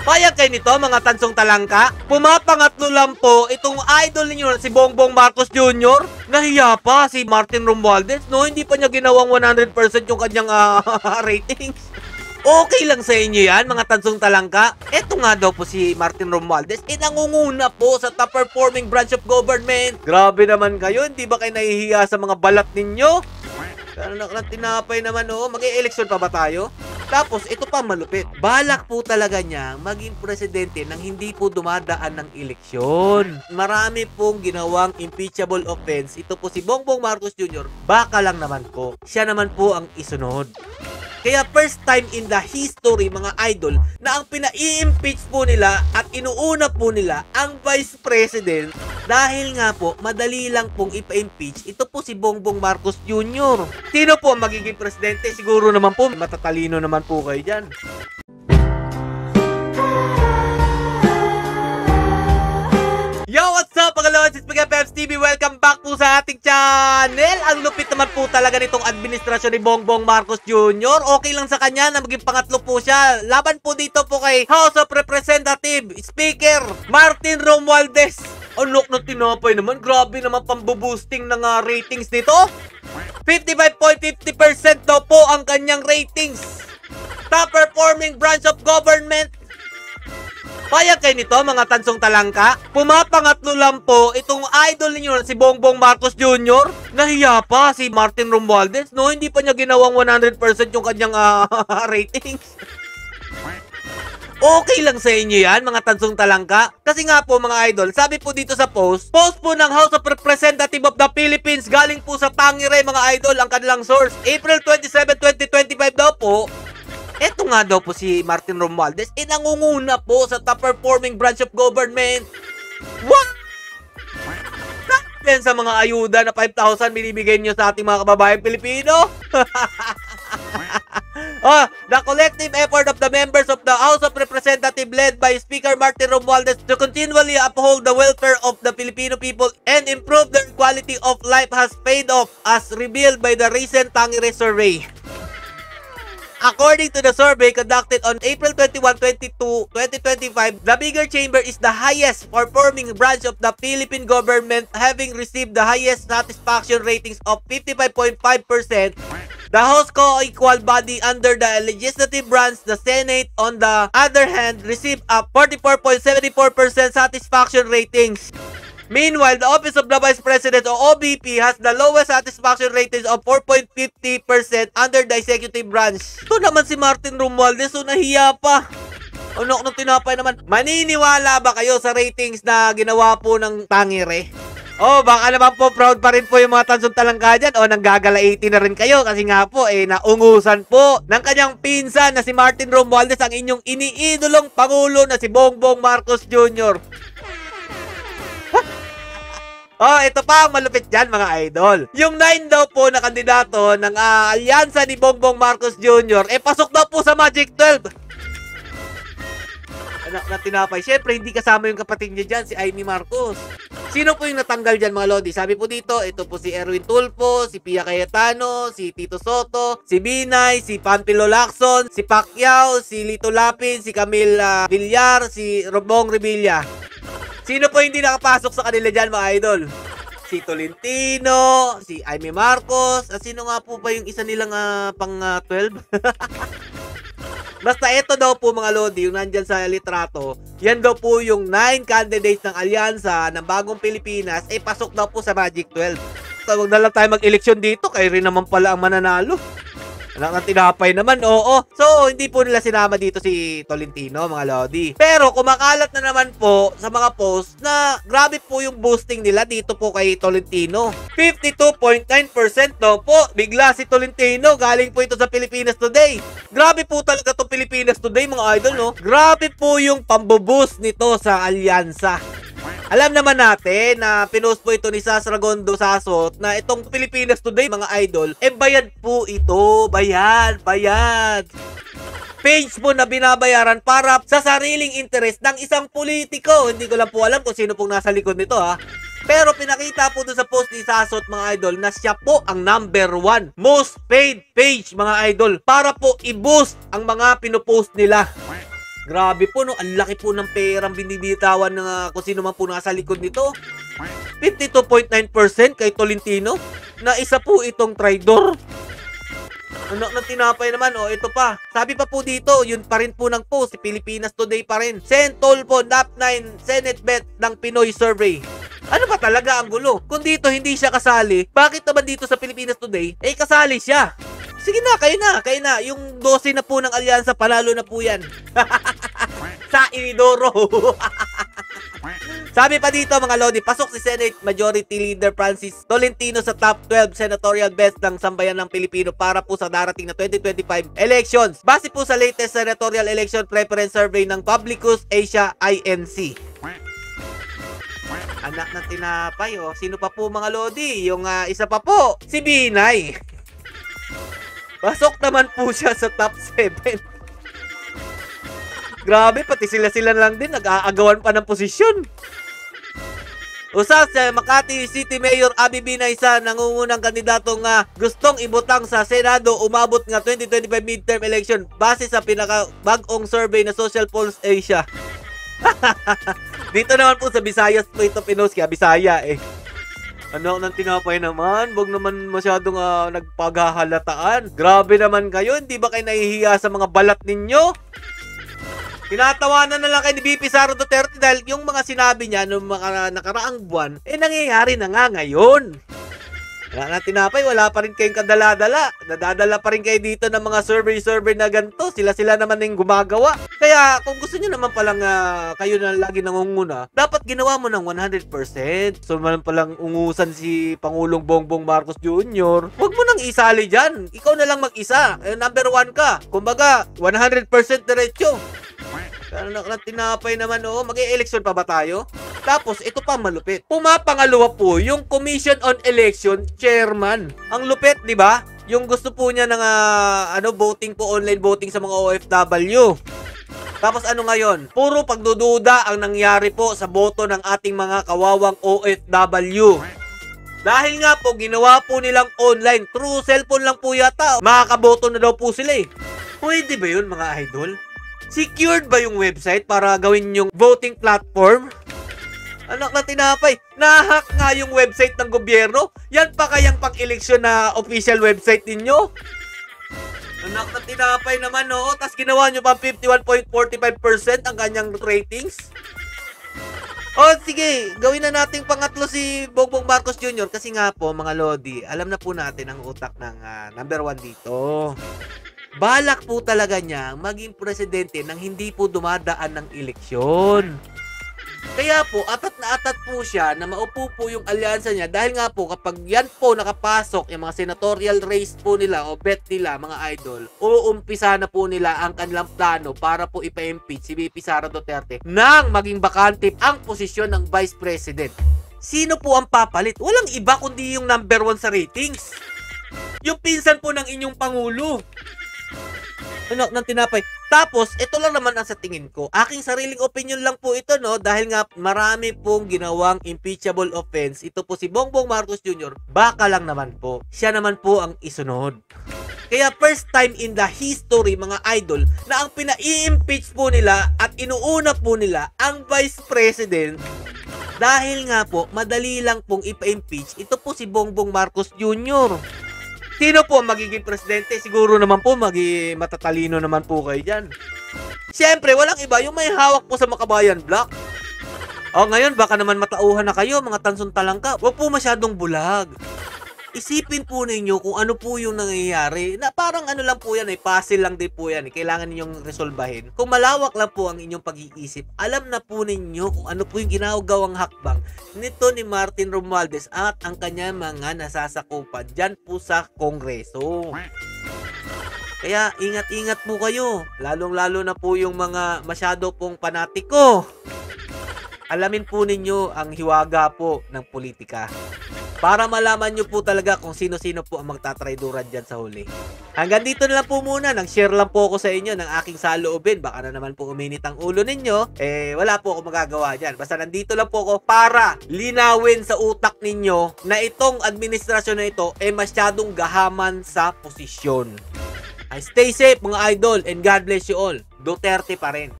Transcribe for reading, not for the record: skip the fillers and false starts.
Payag kayo nito mga tansong talangka? Pumapangatlo lang po itong idol ninyo si Bongbong Marcos Jr. Nahiya pa si Martin Romualdez, no? Hindi pa niya ginawang 100% yung kanyang ratings. Okay lang sa inyo yan, mga tansong talangka? Eto nga daw po si Martin Romualdez, nangunguna po sa top performing branch of government. Grabe naman kayo, hindi ba kayo nahihiya sa mga balat ninyo? Tinapay naman, oh. Mag-e-eleksyon pa ba tayo? Tapos, ito pa malupit. Balak po talaga niya maging presidente nang hindi po dumadaan ng eleksyon. Marami pong ginawang impeachable offense. Ito po si Bongbong Marcos Jr. Baka lang naman po. Siya naman po ang isunod. Kaya first time in the history mga idol na ang pina-i-impeach po nila at inuuna po nila ang Vice President dahil nga po madali lang pong ipa-impeach ito po si Bongbong Marcos Jr. Sino po ang magiging presidente? Siguro naman po matatalino naman po kayo dyan. Yo, what's up mga lods? It's Miguel Peps TV. Welcome back po sa ating channel. Ang lupit naman po talaga nitong administrasyon ni Bongbong Marcos Jr. Okay lang sa kanya na maging pangatlo po siya. Laban po dito po kay House of Representative Speaker Martin Romualdez. Ang look ng tinapay naman. Grabe naman pamboboosting ng ratings nito. 55.50% daw po ang kanyang ratings. Top performing branch of government. Payag kayo nito mga tansong talangka? Pumapangatlo lang po itong idol ninyo si Bongbong Marcos Jr. Nahiya pa si Martin Romualdez, no? Hindi pa niya ginawang 100% yung kanyang ratings. Okay lang sa inyo yan mga tansong talangka? Kasi nga po mga idol, sabi po dito sa post po ng House of Representative of the Philippines, galing po sa Tangere mga idol ang kanilang source. April 27, 2025 daw po. Eto nga daw po si Martin Romualdez, nangunguna po sa top performing branch of government. What? Yan sa mga ayuda na 5,000 binibigay nyo sa ating mga kababayang Pilipino? The collective effort of the members of the House of Representatives led by Speaker Martin Romualdez to continually uphold the welfare of the Filipino people and improve their quality of life has paid off as revealed by the recent Tangere survey. According to the survey conducted on April 21, 2025, the bigger chamber is the highest performing branch of the Philippine government, having received the highest satisfaction ratings of 55.5%. The House co-equal body under the legislative branch, the Senate, on the other hand, received a 44.74% satisfaction ratings. Meanwhile, the Office of the Vice President o OVP has the lowest satisfaction ratings of 4.50% under the executive branch. Ito naman si Martin Romualdez, so nahiya pa. Ano nung tinapay naman? Maniniwala ba kayo sa ratings na ginawa po ng Tangere? Baka naman po proud pa rin po yung mga tansong talangka dyan o nanggagalaiti na rin kayo kasi nga po naungusan po ng kanyang pinsan na si Martin Romualdez ang inyong iniidolong Pangulo na si Bongbong Marcos Jr. Ito pa ang malupit dyan mga idol. Yung 9 daw po na kandidato ng alyansa ni Bongbong Marcos Jr. pasok daw po sa Magic 12. Na tinapay. Siyempre, hindi kasama yung kapatid niya dyan, si Amy Marcos. Sino po yung natanggal dyan mga lodi? Sabi po dito, ito po si Erwin Tulfo, si Pia Cayetano, si Tito Soto, si Binay, si Panfilo Lacson, si Pacquiao, si Lito Lapid, si Camille Villar, si Robong Revilla. Sino po hindi nakapasok sa kanila dyan mga idol? Si Tolentino, si Amy Marcos, at sino nga po pa yung isa nilang pang 12? Basta ito daw po mga lodi, yung nandyan sa litrato, yan daw po yung 9 candidates ng alyansa ng Bagong Pilipinas, pasok daw po sa Magic 12. Tawag na lang tayo mag-eleksyon dito, kayo rin naman pala ang mananalo. Ang tinapay naman, oo. So, hindi po nila sinama dito si Tolentino, mga lodi. Pero, kumakalat na naman po sa mga post na grabe po yung boosting nila dito po kay Tolentino. 52.9% daw po. Bigla si Tolentino. Galing po ito sa Pilipinas Today. Grabe po talaga itong Pilipinas Today, mga idol, no? Grabe po yung pambuboost nito sa alyansa. Alam naman natin na pinost po ito ni Sas Ragondo Sasot na itong Pilipinas Today mga idol, bayad po ito. Bayad. Page po na binabayaran para sa sariling interest ng isang politiko. Hindi ko lang po alam kung sino pong nasa likod nito Pero pinakita po doon sa post ni Sasot mga idol na siya po ang #1 most paid page mga idol para po i-boost ang mga pinopost nila. Grabe po, no? Ang laki po ng perang binibitawan ng kung sino man po nasa likod nito. 52.9% kay Tolentino na isa po itong traidor. Ano ng tinapay naman, ito pa. Sabi pa po dito, yun pa rin po ng post, si Pilipinas Today pa rin. Sentol po, NAP9, Senate bet ng Pinoy Survey. Ano ba talaga ang gulo? Kung dito hindi siya kasali, bakit naman dito sa Pilipinas Today, kasali siya? Sige na, kayo na. Yung 12 na po ng alyansa, panalo na po yan. Sa Inidoro. Sabi pa dito mga Lodi, pasok si Senate Majority Leader Francis Tolentino sa top 12 senatorial best ng sambayan ng Pilipino para po sa darating na 2025 elections. Base po sa latest senatorial election preference survey ng Publicus Asia Inc. Anak ng tinapay, Sino pa po mga Lodi? Yung isa pa po, si Binay. Pasok naman po siya sa top 7. Grabe, pati sila lang din, nag-aagawan pa ng posisyon. Usas sa Makati City Mayor Abby Binay sa nangungunang kandidatong gustong ibutang sa Senado umabot nga 2025 midterm election base sa pinakabagong survey na Social Pulse Asia. Dito naman po sa Visayas po ito pinost, kaya Bisaya Ano nang tinapay naman? Wag naman masyadong nagpaghahalataan. Grabe naman kayo. Hindi ba kayo nahihiya sa mga balat ninyo? Tinatawanan na lang kay ni VP Sara Duterte dahil yung mga sinabi niya noong mga nakaraang buwan, nangyayari na nga ngayon. Wala na tinapay, wala pa rin kayong kadala-dala. Nadadala pa rin kayo dito ng mga survey na ganito. Sila naman yung gumagawa. Kaya kung gusto nyo naman palang kayo na lagi nangunguna, dapat ginawa mo ng 100%. So naman palang ungusan si Pangulong Bongbong Marcos Jr., huwag mo nang isali dyan. Ikaw na lang mag-isa. Number 1 ka. Kumbaga, 100% diretso. Pero tinapay naman, mag-e-election pa ba tayo? Tapos, ito pa malupit. Pumapangalawa po yung Commission on Election Chairman. Ang lupit, di ba? Yung gusto po niya ng voting po, online voting sa mga OFW. Tapos ano ngayon? Puro pagdududa ang nangyari po sa boto ng ating mga kawawang OFW. Dahil nga po, ginawa po nilang online. Through cellphone lang po yata. Makakaboto na daw po sila Pwede ba yun mga idol? Secured ba yung website para gawin yung voting platform? Anak na tinapay, nahack nga yung website ng gobyerno. Yan pa kayang pang-eleksyon na official website ninyo? Anak na tinapay naman, tas ginawa nyo pa 51.45% ang kanyang ratings. Sige, gawin na nating pangatlo si Bongbong Marcos Jr. Kasi nga po, mga Lodi, alam na po natin ang utak ng number 1 dito. Balak po talaga niya maging presidente nang hindi po dumadaan ng eleksyon. Kaya po, atat na atat po siya na maupo po yung alyansa niya dahil nga po kapag yan po nakapasok yung mga senatorial race po nila o bet nila mga idol, uumpisa na po nila ang kanilang plano para po ipa-impeach si VP Sara Duterte nang maging bakante ang posisyon ng Vice President. Sino po ang papalit? Walang iba kundi yung number 1 sa ratings. Yung pinsan po ng inyong Pangulo. Ng tinapay. Tapos, ito lang naman ang sa tingin ko. Aking sariling opinion lang po ito, dahil nga marami pong ginawang impeachable offense. Ito po si Bongbong Marcos Jr. Baka lang naman po. Siya naman po ang isunod. Kaya first time in the history, mga idol, na ang pina-i-impeach po nila at inuuna po nila ang Vice President. Dahil nga po, madali lang pong ipa-impeach. Ito po si Bongbong Marcos Jr. Sino po ang magiging presidente? Siguro naman po matatalino naman po kayo dyan. Siyempre, walang iba. Yung may hawak po sa Makabayan Block. Ngayon, baka naman matauhan na kayo, mga tansong talangka. Huwag po masyadong bulag. Isipin po ninyo kung ano po yung nangyayari. Na parang ano lang po yan, puzzle lang din po yan. Kailangan ninyong resolbahin. Kung malawak lang po ang inyong pag-iisip, alam na po ninyo kung ano po yung ginagawang hakbang nito ni Martin Romualdez at ang kanya mga nasasakupan dyan po sa Kongreso. Kaya ingat-ingat po kayo. Lalong-lalo na po yung mga masyado pong panatiko. Alamin po ninyo ang hiwaga po ng politika. Para malaman nyo po talaga kung sino-sino po ang magtatrayduran dyan sa huli. Hanggang dito na lang po muna. Nag-share lang po ako sa inyo ng aking saloobin. Baka na naman po uminit ang ulo ninyo. Wala po ako magagawa dyan. Basta nandito lang po ako para linawin sa utak ninyo na itong administrasyon na ito masyadong gahaman sa posisyon. Stay safe mga idol and God bless you all. Duterte pa rin.